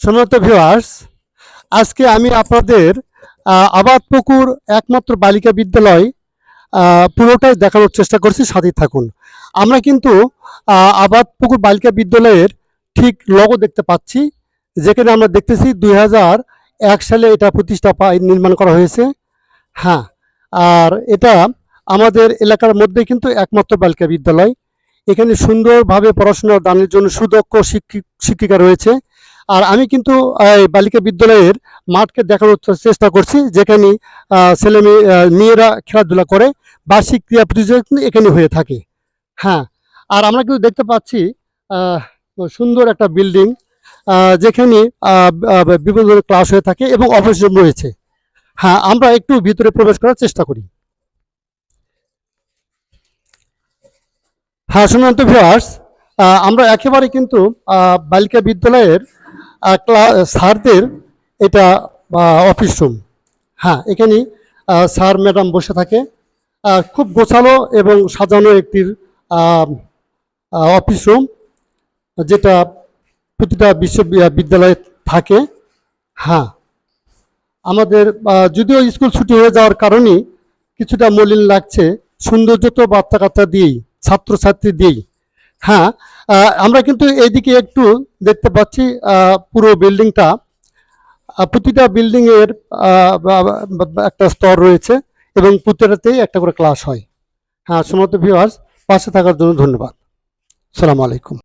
সম্মানিত ভিউয়ার্স, আজকে আমি আপনাদের আবাদপুকুর একমাত্র বালিকা বিদ্যালয় পুরোটাই দেখানোর চেষ্টা করছি, সাথেই থাকুন। আমরা কিন্তু আবাদপুকুর বালিকা বিদ্যালয়ের ঠিক লগো দেখতে পাচ্ছি, যেখানে আমরা দেখতেছি 2001 সালে এটা নির্মাণ করা হয়েছে। হ্যাঁ, আর এটা আমাদের এলাকার মধ্যে কিন্তু একমাত্র বালিকা বিদ্যালয়। এখানে সুন্দরভাবে পড়াশোনা দানের জন্য সুদক্ষ শিক্ষিকা রয়েছে। আর আমি কিন্তু বালিকা বিদ্যালয়ের মাঠকে দেখানোর চেষ্টা করছি, যেখানে মেয়েরা খেলাধুলা করে। বার্ষিক ক্রীড়া প্রতিযোগিতা এখানে হয়ে থাকে। হ্যাঁ, আর আমরা কিন্তু দেখতে পাচ্ছি সুন্দর একটা বিল্ডিং, যেখানে বিভিন্ন ধরনের ক্লাস হয়ে থাকে এবং অফিস রুম রয়েছে। হ্যাঁ, আমরা একটু ভিতরে প্রবেশ করার চেষ্টা করি। হ্যাঁ, সম্মানিত ভিউয়ার্স, আমরা একেবারে কিন্তু বালিকা বিদ্যালয়ের স্যারদের এটা অফিস রুম। হ্যাঁ, এখানে স্যার ম্যাডাম বসে থাকে। খুব গোছালো এবং সাজানো একটি অফিস রুম, যেটা প্রতিটা বিশ্ববিদ্যালয়ে থাকে। হ্যাঁ, আমাদের যদিও স্কুল ছুটি হয়ে যাওয়ার কারণে কিছুটা মলিন লাগছে, সৌন্দর্য তো বাচ্চা কাচ্চা দিয়েই, ছাত্রছাত্রী দিয়েই। হ্যাঁ, আমরা কিন্তু এইদিকে একটু দেখতে পাচ্ছি পুরো বিল্ডিংটা, প্রতিটা বিল্ডিংয়ের একটা স্তর রয়েছে এবং প্রতিটাতেই একটা করে ক্লাস হয়। হ্যাঁ, সম্মানিত ভিউয়ার্স, পাশে থাকার জন্য ধন্যবাদ। আসসালামু আলাইকুম।